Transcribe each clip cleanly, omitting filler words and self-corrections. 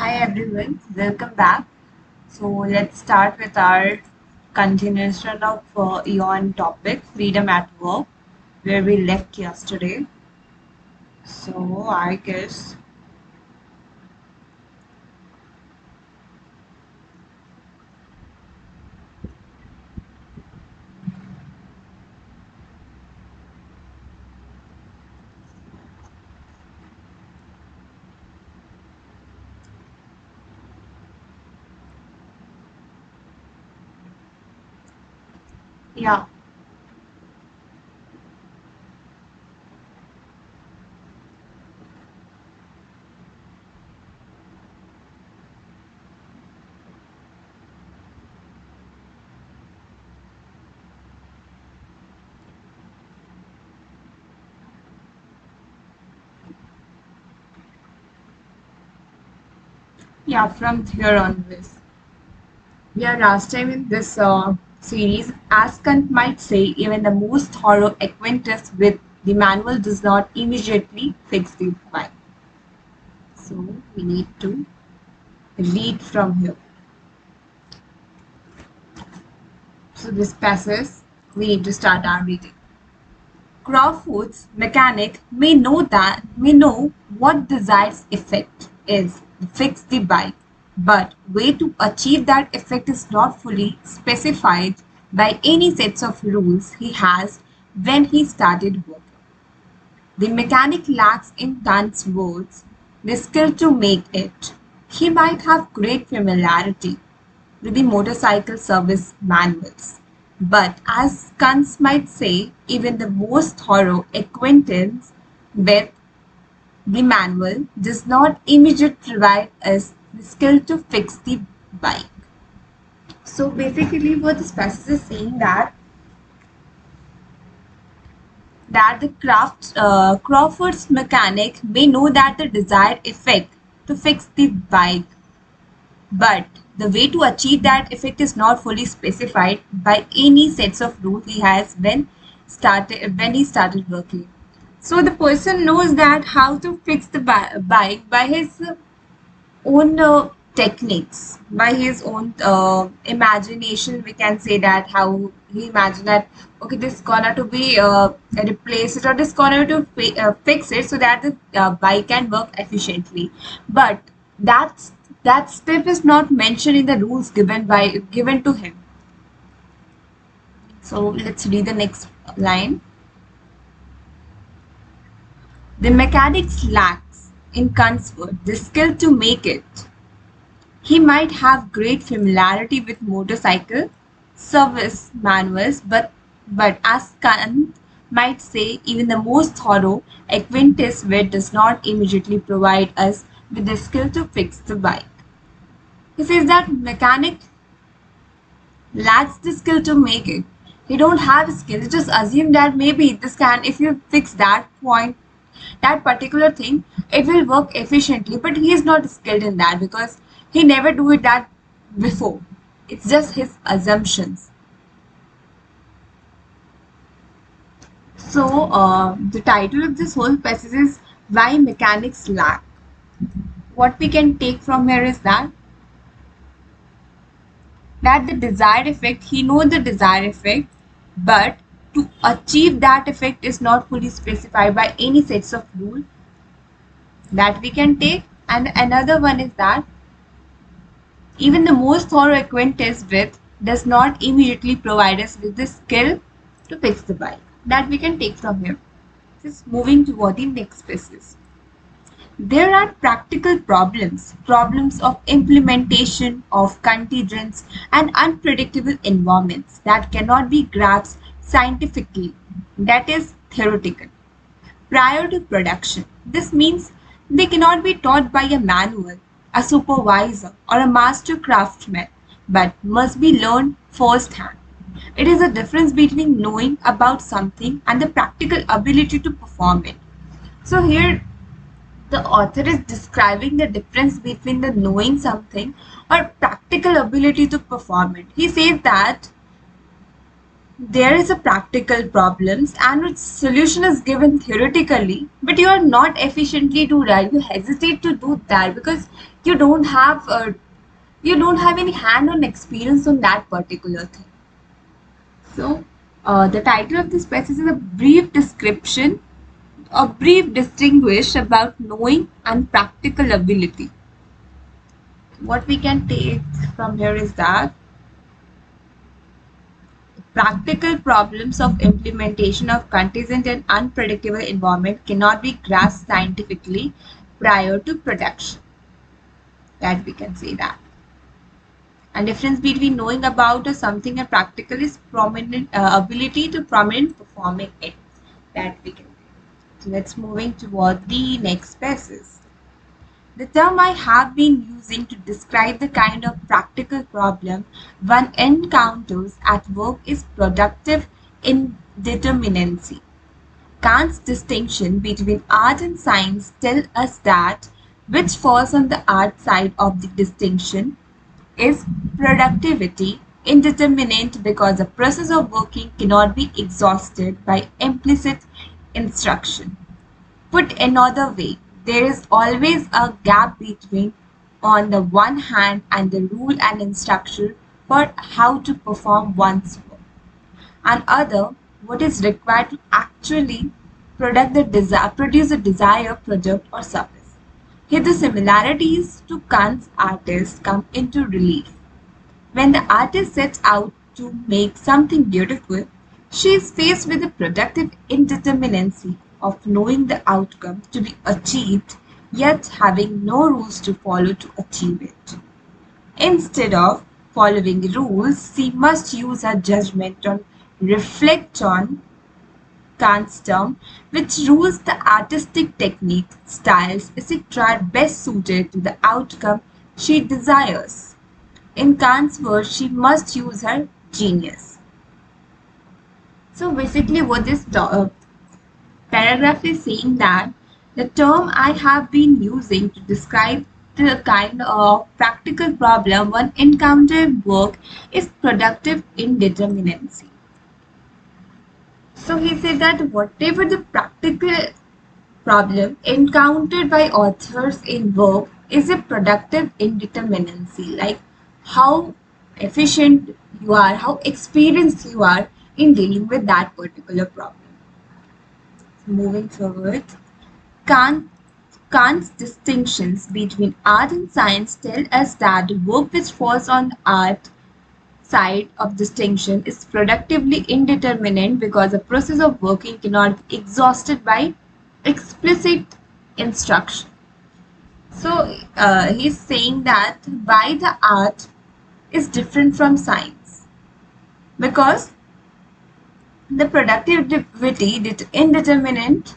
Hi everyone, welcome back. So let's start with our continuation of Aeon topic, freedom at work, where we left yesterday. So I guess, yeah, yeah, from here onwards. Yeah, last time in this series, as Kant might say, even the most thorough acquaintance with the manual does not immediately fix the why. So we need to read from here. So this passage, we need to start our reading. Crawford's mechanic may know what desired effect is to fix the bike, but way to achieve that effect is not fully specified by any sets of rules he has when he started working. The mechanic lacks, in Kant's words, the skill to make it. He might have great familiarity with the motorcycle service manuals. But as Kant might say, even the most thorough acquaintance with the manual does not immediately provide us the skill to fix the bike. So basically what this passage is saying that the Crawford's mechanic may know that the desired effect to fix the bike, but the way to achieve that effect is not fully specified by any sets of rules he has when he started working. So the person knows that how to fix the bike by his own techniques, by his own imagination. We can say that how he imagined that okay, this corner to be replaced or this corner to fix it so that the bike can work efficiently. But that's that step is not mentioned in the rules given to him. So let's read the next line. The mechanics lacks, in Kant's word, the skill to make it. He might have great familiarity with motorcycle service manuals, but as Kant might say, even the most thorough acquaintance with does not immediately provide us with the skill to fix the bike. He says that mechanic lacks the skill to make it. He don't have skill. He just assume that maybe this can, if you fix that point, that particular thing, it will work efficiently. But he is not skilled in that because he never do it that before. It's just his assumptions. So the title of this whole passage is Why Mechanics Lack. What we can take from here is that the desired effect, he knows the desired effect, but to achieve that effect is not fully specified by any sets of rule that we can take. And another one is that even the most thorough acquaintance with does not immediately provide us with the skill to fix the bike. That we can take from here. Just moving toward the next spaces. There are practical problems of implementation of contingents and unpredictable environments that cannot be grasped scientifically, that is, theoretical, prior to production. This means they cannot be taught by a manual, a supervisor, or a master craftsman, but must be learned firsthand. It is a difference between knowing about something and the practical ability to perform it. So here the author is describing the difference between the knowing something or practical ability to perform it. He says that there is a practical problems and its solution is given theoretically, but you are not efficiently do that. You hesitate to do that because you don't have any hand-on experience on that particular thing. So the title of this passage is a brief description, a brief distinguish about knowing and practical ability. What we can take from here is that practical problems of implementation of contingent and unpredictable environment cannot be grasped scientifically prior to production. That we can say that. And difference between knowing about or something and practical is prominent ability to prominent performing it. That we can say. So let's moving toward the next passage. The term I have been using to describe the kind of practical problem one encounters at work is productive indeterminacy. Kant's distinction between art and science tells us that which falls on the art side of the distinction is productivity indeterminate because the process of working cannot be exhausted by implicit instruction. Put another way, there is always a gap between, on the one hand, and the rule and instruction for how to perform one's work, and other, what is required to actually produce a desired product or service. Here, the similarities to Kant's artist come into relief. When the artist sets out to make something beautiful, she is faced with the productive indeterminacy of knowing the outcome to be achieved, yet having no rules to follow to achieve it. Instead of following rules, she must use her judgment on reflect on Kant's term, which rules the artistic technique, styles, etc. are best suited to the outcome she desires. In Kant's words, she must use her genius. So basically what this paragraph is saying that the term I have been using to describe the kind of practical problem one encounters in work is productive indeterminacy. So he said that whatever the practical problem encountered by authors in work is a productive indeterminacy, like how efficient you are, how experienced you are in dealing with that particular problem. Moving forward, Kant, Kant's distinctions between art and science tell us that the work which falls on the art side of distinction is productively indeterminate because the process of working cannot be exhausted by explicit instruction. So he's saying that why the art is different from science, because the productivity indeterminate,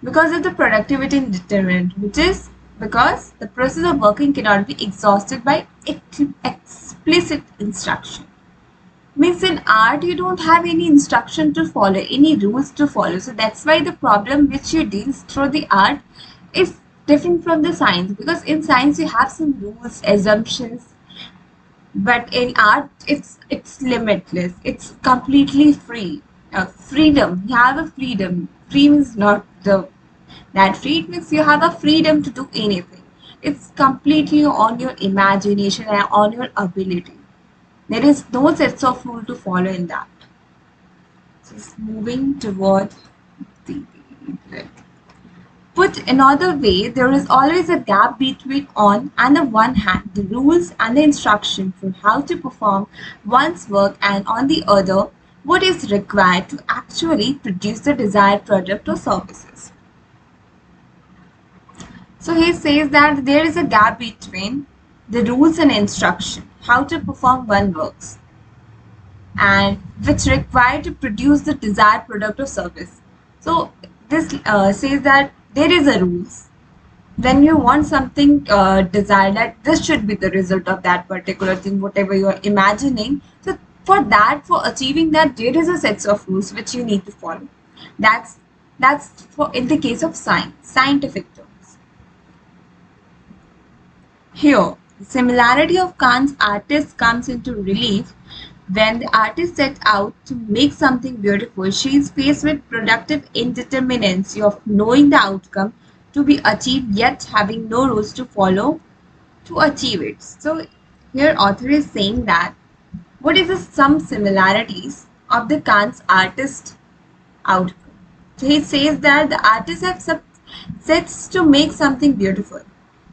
because of the productivity indeterminate, which is because the process of working cannot be exhausted by explicit instruction. Means in art you don't have any instruction to follow, any rules to follow. So that's why the problem which you deal through the art is different from the science, because in science you have some rules, assumptions, but in art it's limitless, it's completely free. Freedom, you have a freedom. Free means not the that free, it means you have a freedom to do anything. It's completely on your imagination and on your ability. There is no sets of rule to follow in that. Just moving toward the put another way, there is always a gap between, on and the one hand, the rules and the instruction for how to perform one's work, and on the other, what is required to actually produce the desired product or services. So he says that there is a gap between the rules and instruction, how to perform one works, and which required to produce the desired product or service. So this says that there is a rules. When you want something desired, that this should be the result of that particular thing, whatever you are imagining. So for that, for achieving that, there is a sets of rules which you need to follow. That's for in the case of science, scientific terms. Here, the similarity of Kant's artist comes into relief When the artist sets out to make something beautiful, she is faced with productive indeterminacy of knowing the outcome to be achieved yet having no rules to follow to achieve it. So here author is saying that what is the some similarities of the Kant's artist outcome. So he says that the artist has sets to make something beautiful.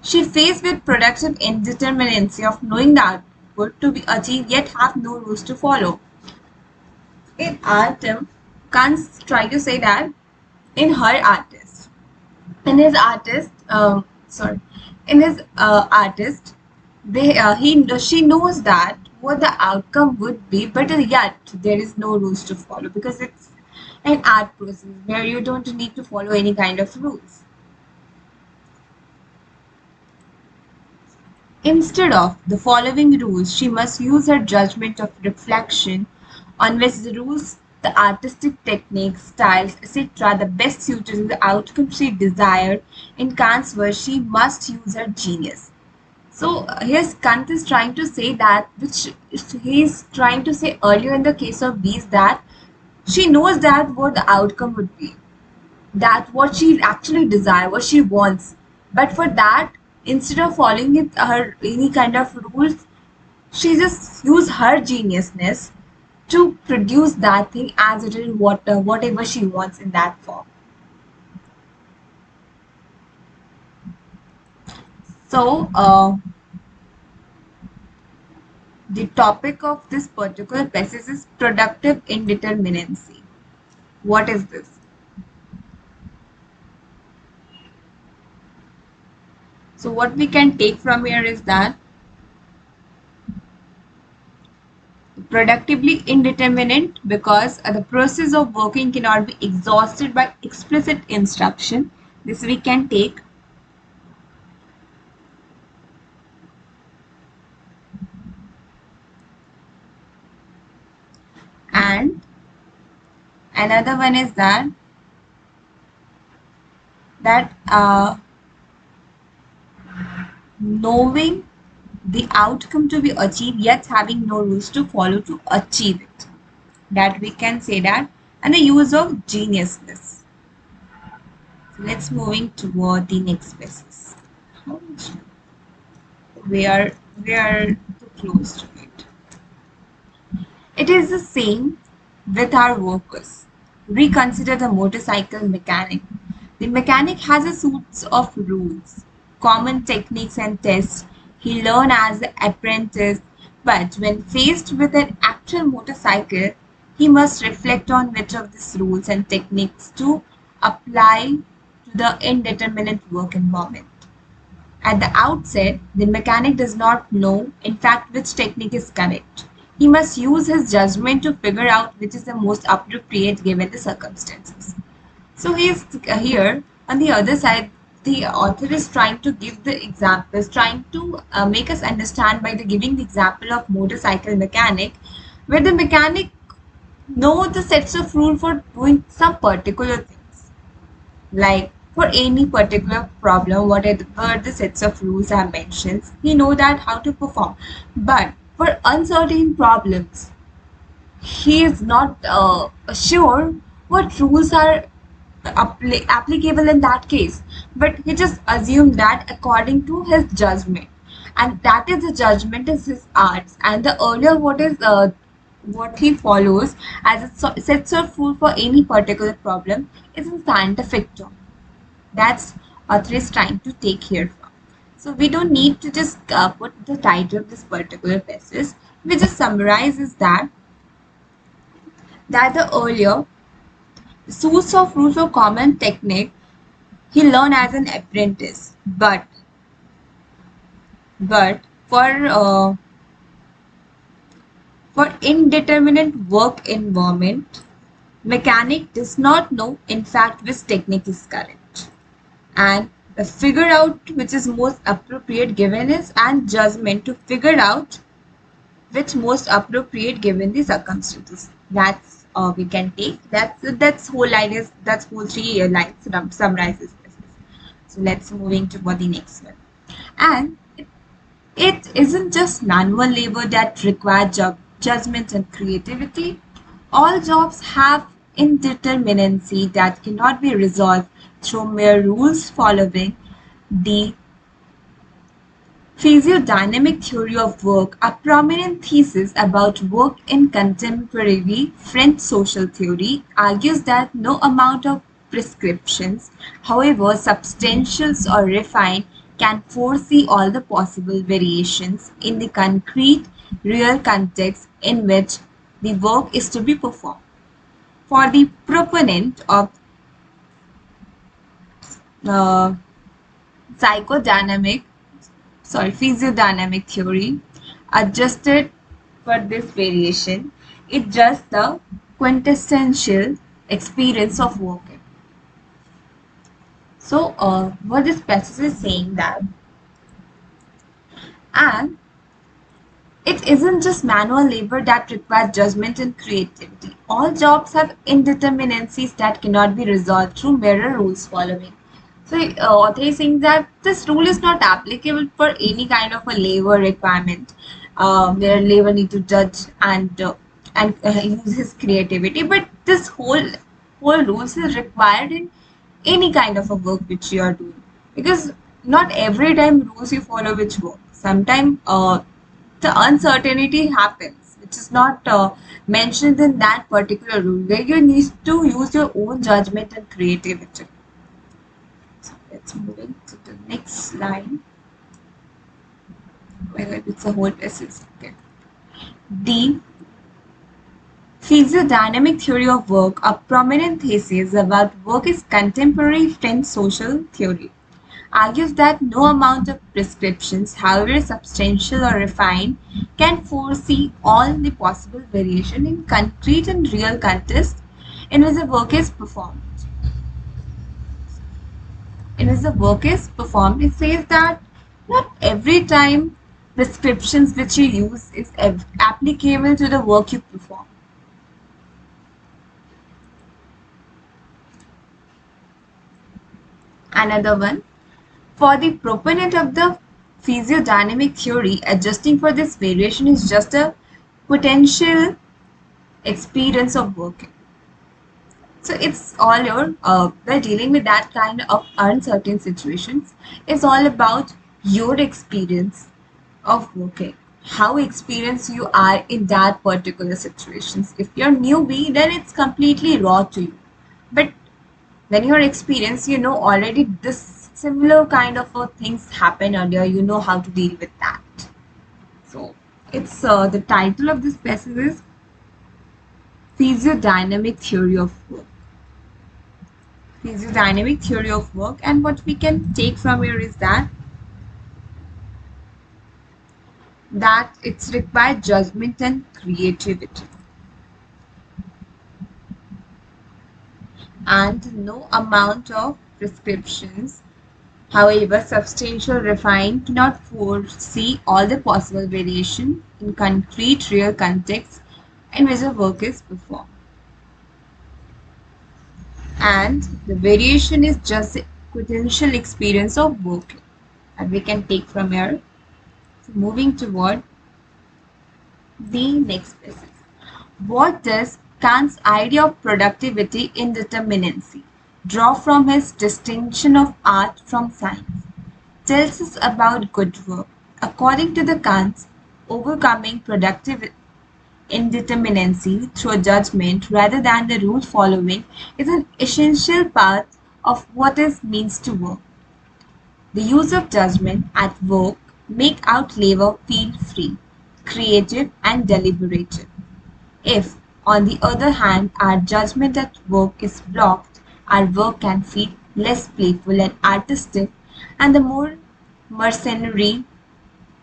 She faced with productive indeterminacy of knowing the output to be achieved yet have no rules to follow. In art, Kant's trying to say that in her artist, in his artist, sorry, in his artist, she knows that what the outcome would be, but yet there is no rules to follow because it's an art process where you don't need to follow any kind of rules. Instead of the following rules, she must use her judgment of reflection on which the rules, the artistic techniques, styles, etc. the best suited to the outcome she desired. In Kant's words, she must use her genius. So here's Kant is trying to say that, which he is trying to say earlier in the case of bees, that she knows that what the outcome would be, that what she actually desires, what she wants. But for that, instead of following it her any kind of rules, she just use her geniusness to produce that thing as it is, whatever she wants in that form. So the topic of this particular passage is productive indeterminacy. What is this? So what we can take from here is that productively indeterminate because the process of working cannot be exhausted by explicit instruction. This we can take. And another one is that knowing the outcome to be achieved yet having no rules to follow to achieve it, that we can say that. And the use of geniusness. So let's moving toward the next basis. We are too close to it. It is the same with our workers. Reconsider the motorcycle mechanic. The mechanic has a suite of rules, common techniques and tests he learned as an apprentice, but when faced with an actual motorcycle, he must reflect on which of these rules and techniques to apply to the indeterminate work environment. At the outset, the mechanic does not know, in fact, which technique is correct. He must use his judgment to figure out which is the most appropriate given the circumstances. So he is here on the other side. The author is trying to give the examples, trying to make us understand by the giving the example of motorcycle mechanic, where the mechanic know the sets of rule for doing some particular things, like for any particular problem, whatever the sets of rules are mentioned, he know that how to perform. But for uncertain problems, he is not sure what rules are applicable in that case, but he just assumed that according to his judgment, and that is the judgment is his arts. And the earlier what he follows as a sets of rule for any particular problem is a scientific term. That's author is trying to take here from. So we don't need to just put the title of this particular passage. We just summarizes that the earlier source of rules or common technique he learned as an apprentice, but for indeterminate work environment, mechanic does not know in fact which technique is correct, and the figure out which is most appropriate given is and judgment to figure out which most appropriate given the circumstances. That's we can take. That's whole line is that's whole three lines summarizes this. So let's moving to the next one. And it isn't just manual labor that requires judgment and creativity. All jobs have indeterminacy that cannot be resolved through mere rules following. The physiodynamic theory of work, a prominent thesis about work in contemporary French social theory, argues that no amount of prescriptions, however substantial or refined, can foresee all the possible variations in the concrete, real context in which the work is to be performed. For the proponent of uh, psychodynamic physiodynamic theory, adjusted for this variation, it's just the quintessential experience of working. So, what this passage is saying that, and it isn't just manual labor that requires judgment and creativity. All jobs have indeterminacies that cannot be resolved through mere rules following. So, author is saying that this rule is not applicable for any kind of a labor requirement, where labor need to judge and use his creativity. But this whole rules is required in any kind of a work which you are doing, because not every time rules you follow which work. Sometimes the uncertainty happens, which is not mentioned in that particular rule, where you need to use your own judgment and creativity. So let's move into the next line. Whether it's a whole passage. Okay. The physiodynamic theory of work, a prominent thesis about work is contemporary French social theory, argues that no amount of prescriptions, however substantial or refined, can foresee all the possible variation in concrete and real context in which the work is performed. It says that not every time prescriptions which you use is applicable to the work you perform. Another one. For the proponent of the physiodynamic theory, adjusting for this variation is just a potential experience of working. So it's all your, by dealing with that kind of uncertain situations, it's all about your experience of working, how experienced you are in that particular situations. If you're newbie, then it's completely raw to you. But when you're experienced, you know already this similar kind of things happen earlier, you know how to deal with that. So it's the title of this passage is Physiodynamic Theory of Work. Physiodynamic theory of work, and what we can take from here is that it's required judgment and creativity, and no amount of prescriptions, however substantial or refined, cannot foresee all the possible variation in concrete real context in which the work is performed. And the variation is just the potential experience of working, and we can take from here. So moving toward the next passage. What does Kant's idea of productivity indeterminacy draw from his distinction of art from science? Tells us about good work. According to the Kant's, overcoming productive indeterminacy through judgment rather than the rule following is an essential part of what it means to work. The use of judgment at work make out labor feel free, creative and deliberative. If, on the other hand, our judgment at work is blocked, our work can feel less playful and artistic, and the more mercenary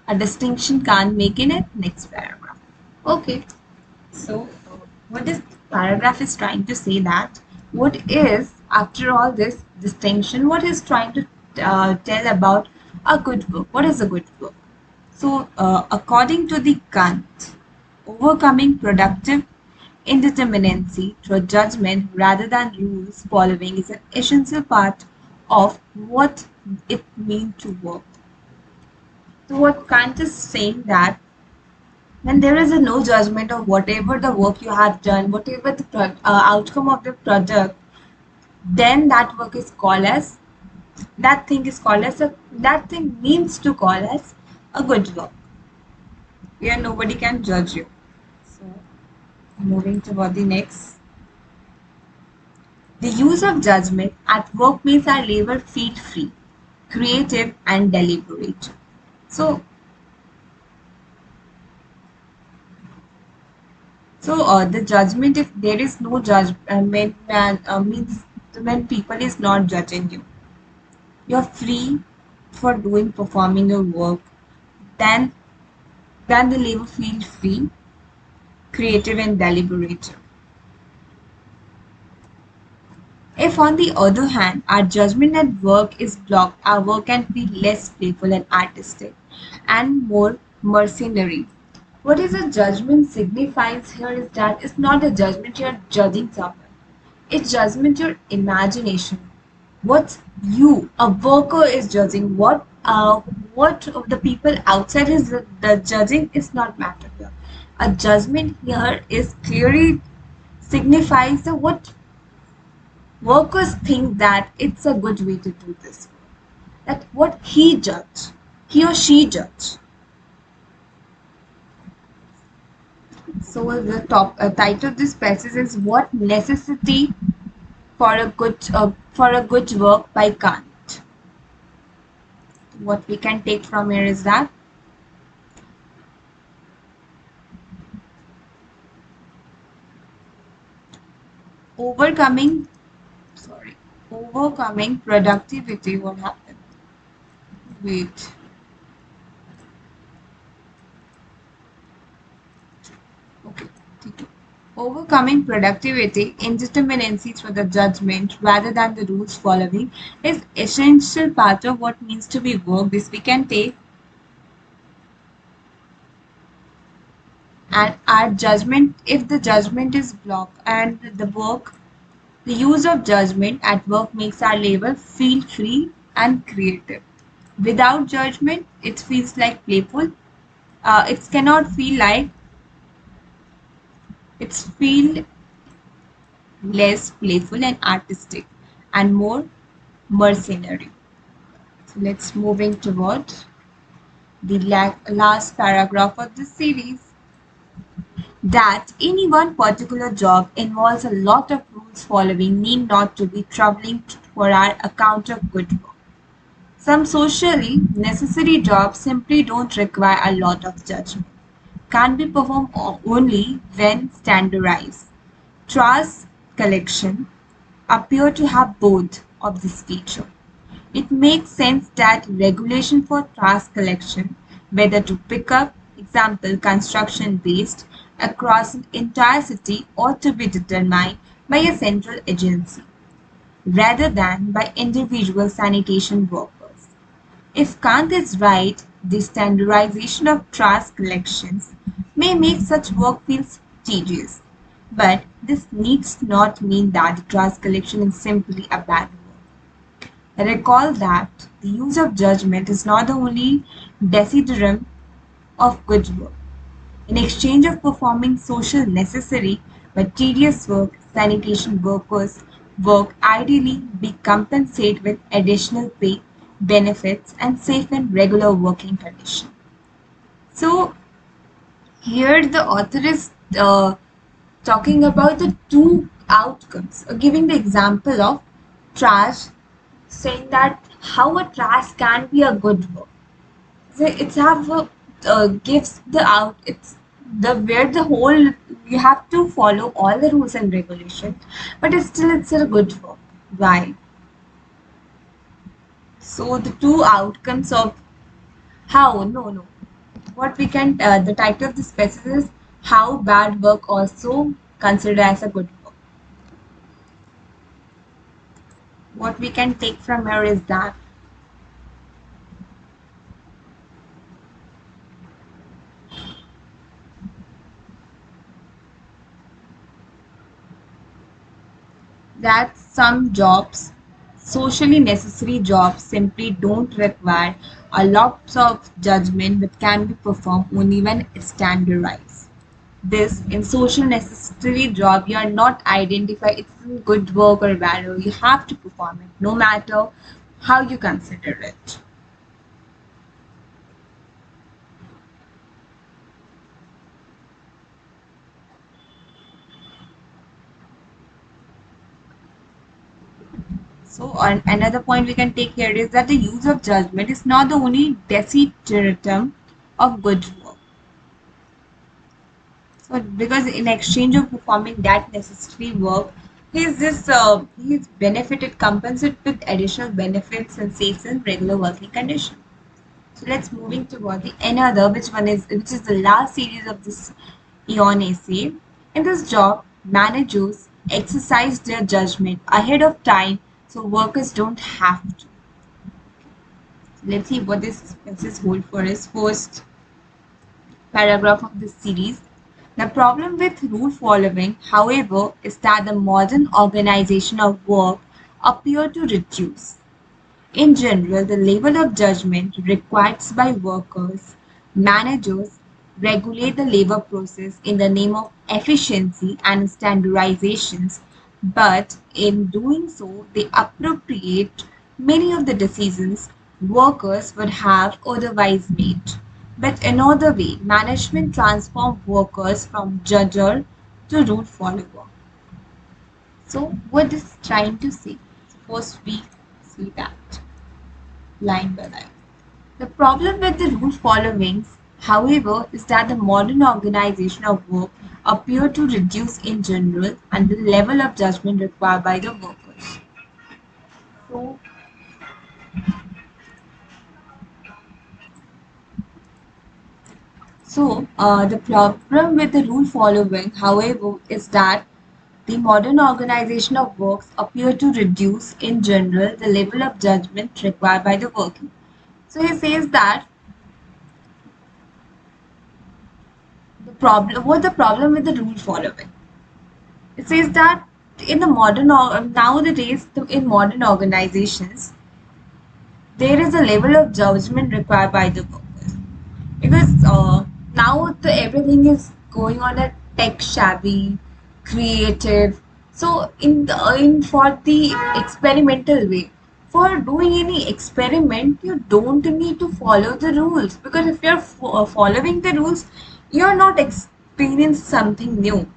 a distinction can't make in it. Next paragraph. Okay, so what this paragraph is trying to say that what is, after all this distinction, what is trying to tell about a good book. What is a good book? So, according to the Kant, overcoming productive indeterminacy through judgment rather than rules following is an essential part of what it means to work. So, what Kant is saying that when there is a no judgment of whatever the work you have done, whatever the outcome of the project, then that work is called as, that thing is called as a, that thing means to call as a good work, where nobody can judge you. So moving toward the next. The use of judgment at work makes our labor feel free, creative, and deliberate. So, the judgment, if there is no judgment, means when people is not judging you, you're free for doing, performing your work. Then, then the labor feels free, creative, and deliberate. If, on the other hand, our judgment at work is blocked, our work can feel less playful and artistic and more mercenary. What is a judgment signifies here is that it's not a judgment you're judging someone. It's judgment your imagination. What you, a worker, is judging, what of the people outside is the judging is not matter here. A judgment here is clearly signifies the what workers think that it's a good way to do this. That what he or she judge. So the top title of this passage is "What Necessity for a Good Work by Kant." What we can take from here is that overcoming, overcoming productivity. What happened? Wait. Okay. ठीक है. Overcoming productivity indeterminacy through the judgment rather than the rules following is essential part of what means to be work. This we can take, and our judgment, if the judgment is blocked and the use of judgment at work makes our labor feel free and creative. Without judgment, it feels like playful. It cannot feel like, it's feel less playful and artistic and more mercenary. So let's moving toward the last paragraph of this series. That any one particular job involves a lot of rules following need not to be troubling for our account of good work. Some socially necessary jobs simply don't require a lot of judgment, can be performed only when standardized. Trash collection appear to have both of this feature. It makes sense that regulation for trash collection, whether to pick up, example construction waste, across an entire city ought to be determined by a central agency, rather than by individual sanitation workers. If Kant is right, the standardization of trash collections may make such work feel tedious, but this needs not mean that the trash collection is simply a bad work. Recall that the use of judgment is not the only desideratum of good work. In exchange of performing social necessary but tedious work, sanitation workers work ideally be compensated with additional pay, benefits, and safe and regular working conditions. So here the author is talking about the two outcomes, giving the example of trash, saying that how a trash can be a good work. So it's have a, gives the out, it's the where the whole, you have to follow all the rules and regulations, but it's a good work. Why? So the two outcomes of how, no, what we can, the title of the species is how bad work also considered as a good work. What we can take from here is that some jobs, socially necessary jobs, simply don't require a lots of judgment that can be performed only when standardized. This in social necessary job, you are not identify it's good work or bad work. You have to perform it, no matter how you consider it. So, another point we can take here is that the use of judgment is not the only desideratum of good work. So, because in exchange of performing that necessary work, he's benefited, compensated with additional benefits and saves in regular working conditions. So let's moving toward the another, which is the last series of this Aeon essay. In this job, managers exercise their judgment ahead of time, so workers don't have to. Let's see what this is hold for us. First paragraph of this series. The problem with rule following, however, is that the modern organization of work appear to reduce. In general, the level of judgment required by workers, managers regulate the labor process in the name of efficiency and standardizations, but in doing so, they appropriate many of the decisions workers would have otherwise made. But another way, management transforms workers from judger to rule follower. So, what is trying to say? Suppose we see that line by line. The problem with the rule followings, however, is that the modern organization of work appear to reduce in general and the level of judgment required by the workers. So, the problem with the rule following, however, is that the modern organization of works appear to reduce in general the level of judgment required by the working. So he says that what's the problem with the rule following? It says that in the nowadays in modern organizations there is a level of judgment required by the workers because now everything is going on a tech savvy, creative. So in for the experimental way, for doing any experiment, you don't need to follow the rules because if you're following the rules, you're not experiencing something new.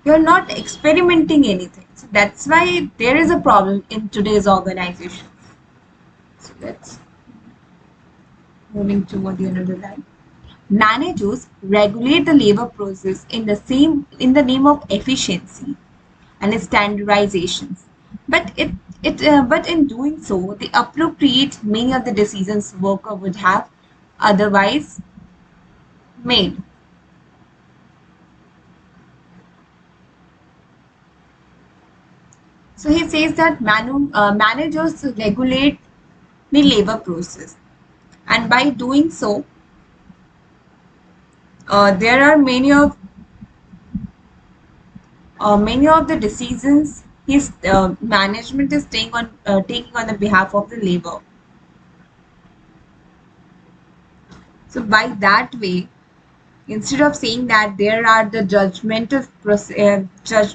You're not experimenting anything. So that's why there is a problem in today's organization. So that's moving toward the another line. Managers regulate the labor process in the name of efficiency and standardizations. But in doing so, they appropriate many of the decisions worker would have otherwise made. So he says that managers regulate the labor process, and by doing so, there are many of the decisions his management is taking on the behalf of the labor. So by that way, instead of saying that there are the judgmental process,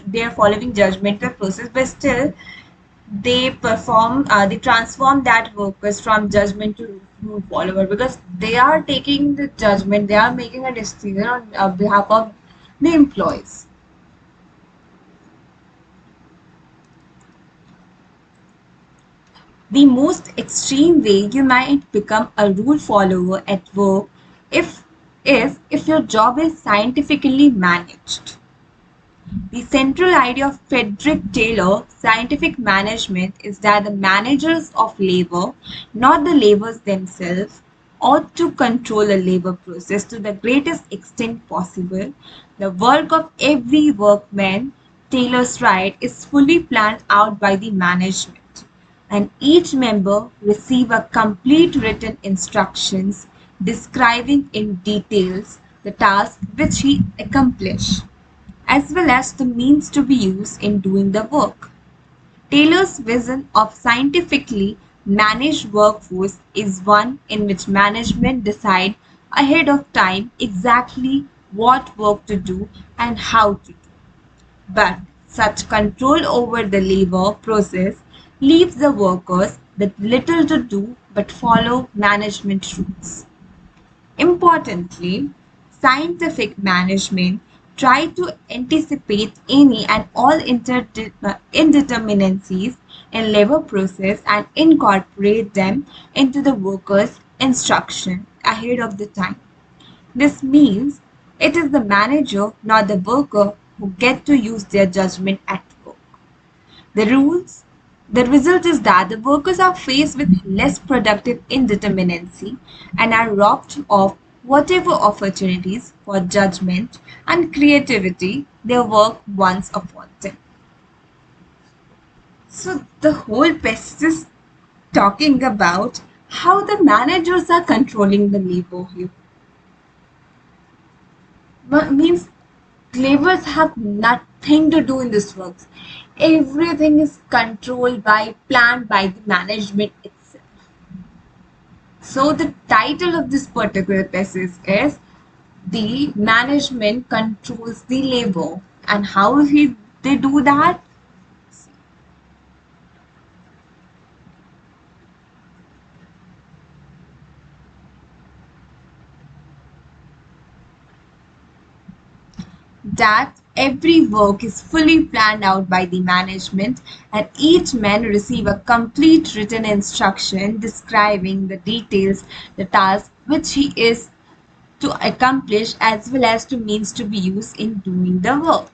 they are following judgmental process, but still they transform that workers from judgment to rule follower because they are taking the judgment, they are making a decision on behalf of the employees. The most extreme way you might become a rule follower at work if if your job is scientifically managed. The central idea of Frederick Taylor scientific management is that the managers of labor, not the laborers themselves, ought to control the labor process to the greatest extent possible. The work of every workman, Taylor's right, is fully planned out by the management, and each member receive a complete written instructions describing in details the task which he accomplish as well as the means to be used in doing the work. Taylor's vision of scientifically Managed workforce is one in which management decide ahead of time exactly what work to do and how to do. But such control over the labor process leaves the workers with little to do but follow management rules. Importantly, scientific management try to anticipate any and all indeterminacies in labor process and incorporate them into the worker's instruction ahead of the time. This means it is the manager, not the worker, who get to use their judgment at work. The rules, the result is that the workers are faced with less productive indeterminacy and are robbed of whatever opportunities for judgment and creativity their work once afforded them. So the whole passage is talking about how the managers are controlling the labor here. Means laborers have nothing to do in this work. Everything is controlled by, planned by the management itself. So the title of this particular passage is The Management Controls the Labor. And how they do that? That every work is fully planned out by the management and each man receive a complete written instruction describing the details, the task which he is to accomplish as well as to means to be used in doing the work.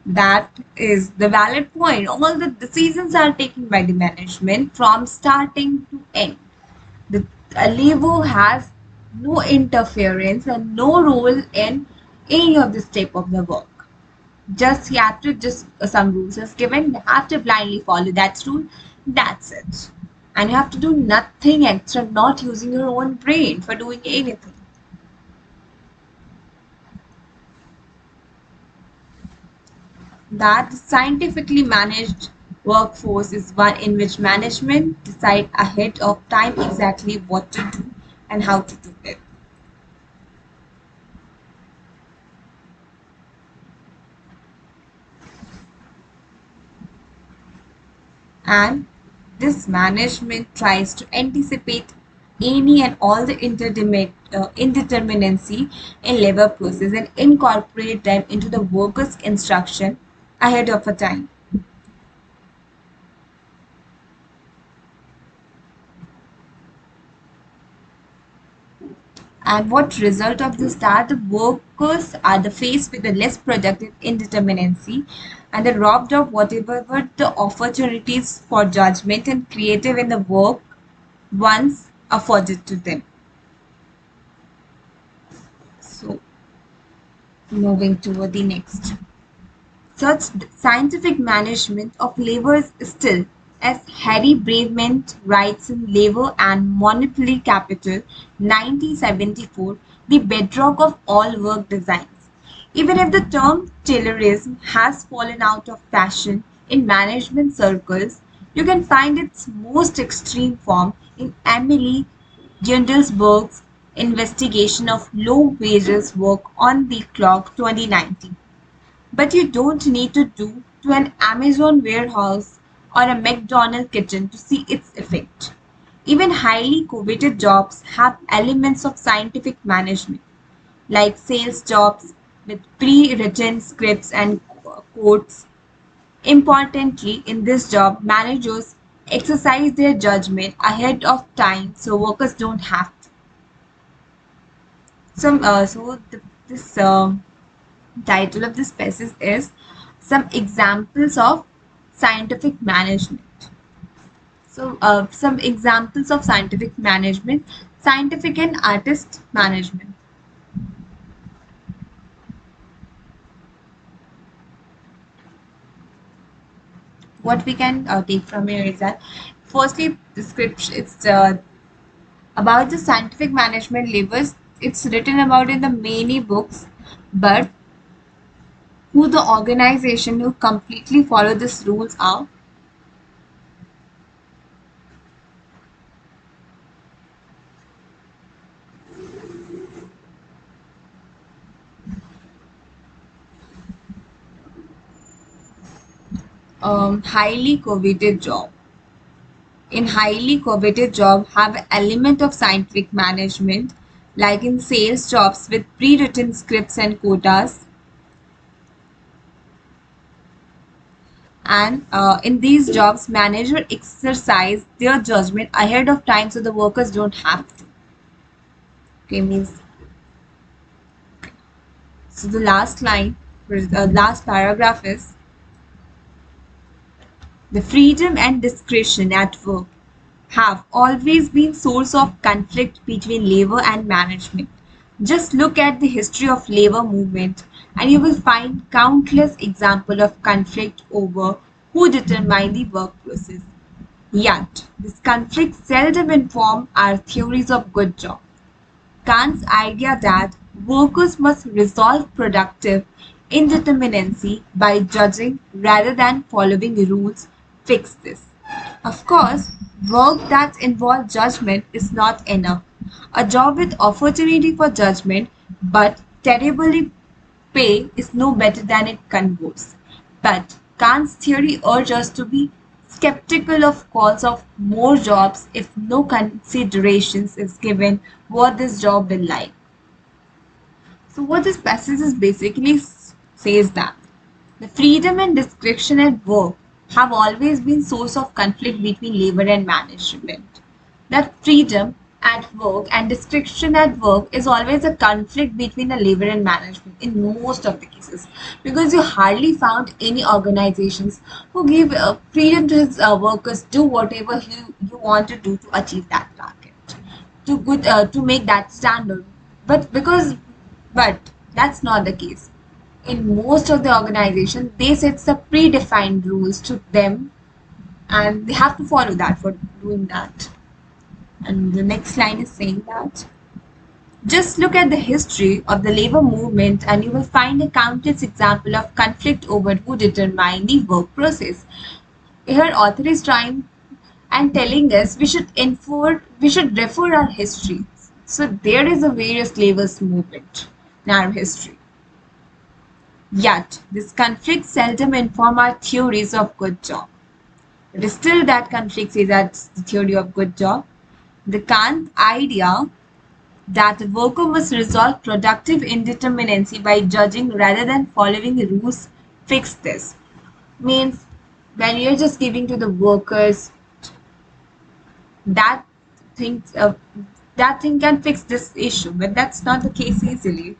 That is the valid point. All the decisions are taken by the management from starting to end. The labor has no interference and no role in any of the step of the work. Just you have to just some rules is given. You have to blindly follow that rule. That's it. And you have to do nothing extra, not using your own brain for doing anything. That scientifically managed workforce is one in which management decide ahead of time exactly what to do and how to do it. And this management tries to anticipate any and all the indeterminacy in labor process and incorporate them into the workers' instruction ahead of a time. And what result of this that the workers are the faced with the less productive indeterminacy and are robbed of whatever were the opportunities for judgment and creative in the work once afforded to them. So moving toward the next. Such scientific management of labor is still, as Harry Bravement writes in Labor and Monopoly Capital, 1974, the bedrock of all work designs. Even if the term Taylorism has fallen out of fashion in management circles, you can find its most extreme form in Emily Gundelsberg's investigation of low wages work on the clock 2019. But you don't need to do to an Amazon warehouse or a McDonald's kitchen to see its effect. Even highly coveted jobs have elements of scientific management, like sales jobs with pre-written scripts and quotes. Importantly, in this job, managers exercise their judgment ahead of time so workers don't have to. This title of this passage is Some Examples of Scientific Management. Some examples of scientific management, scientific and artist management. What we can take from here is that, firstly, description. It's about the scientific management levers. It's written about in the many books, but who the organization who completely follow these rules are. Highly coveted job. In highly coveted job have an element of scientific management, like in sales jobs with pre-written scripts and quotas. And in these jobs, manager exercise their judgment ahead of time so the workers don't have to. Okay, means so the last line, last paragraph is the freedom and discretion at work have always been source of conflict between labor and management. Just look at the history of labor movement and you will find countless examples of conflict over who determine the work process. Yet, this conflict seldom inform our theories of good job. Kant's idea that workers must resolve productive indeterminacy by judging rather than following rules fix this. Of course, work that involves judgment is not enough. A job with opportunity for judgment but terribly pay is no better than it conveys. But Kant's theory urges us to be skeptical of calls of more jobs if no considerations is given what this job will like. So what this passage is basically says that the freedom and discretion at work have always been source of conflict between labor and management. That freedom at work and discretion at work is always a conflict between the labor and management in most of the cases, because you hardly found any organizations who give freedom to his workers do whatever you want to do to achieve that target, to make that standard. But that's not the case. In most of the organizations, they set some predefined rules to them and they have to follow that for doing that. And the next line is saying that just look at the history of the labor movement and you will find a countless example of conflict over who determine the work process. Here author is trying and telling us we should refer our history. So there is a various labor movement in our history. Yet this conflict seldom inform our theories of good job. It is still that conflict says that's the theory of good job. The Kant idea that the worker must resolve productive indeterminacy by judging rather than following rules fix this. Means when you're just giving to the workers that things that thing can fix this issue, but that's not the case easily.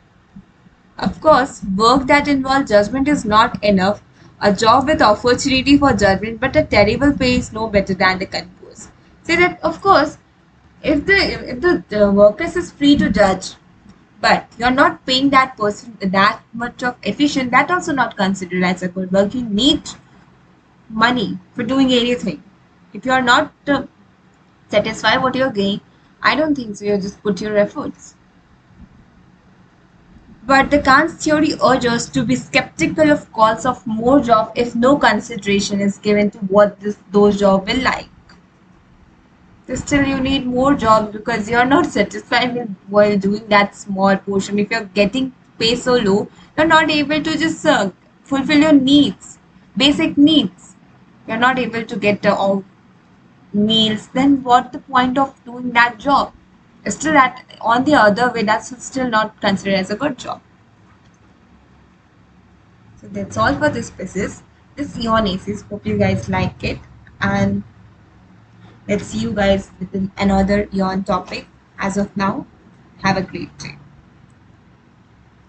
Of course, work that involves judgment is not enough. A job with opportunity for judgment but a terrible pay is no better than the converse. Say that of course if the workers is free to judge, but you're not paying that person that much of efficient, that also not considered as a good work. You need money for doing anything. If you are not satisfied what you're getting, I don't think so. You just put your efforts. But the Kant's theory urges us to be skeptical of calls of more job if no consideration is given to what those jobs will like. Still, you need more jobs because you're not satisfied with while doing that small portion. If you're getting pay so low, you're not able to just fulfill your needs, basic needs. You're not able to get all meals. Then what's the point of doing that job? Still, that on the other way, that's still not considered as a good job. So that's all for this pieces. This Aeon Essay. Hope you guys like it, and let's see you guys with another Aeon topic. As of now, have a great day.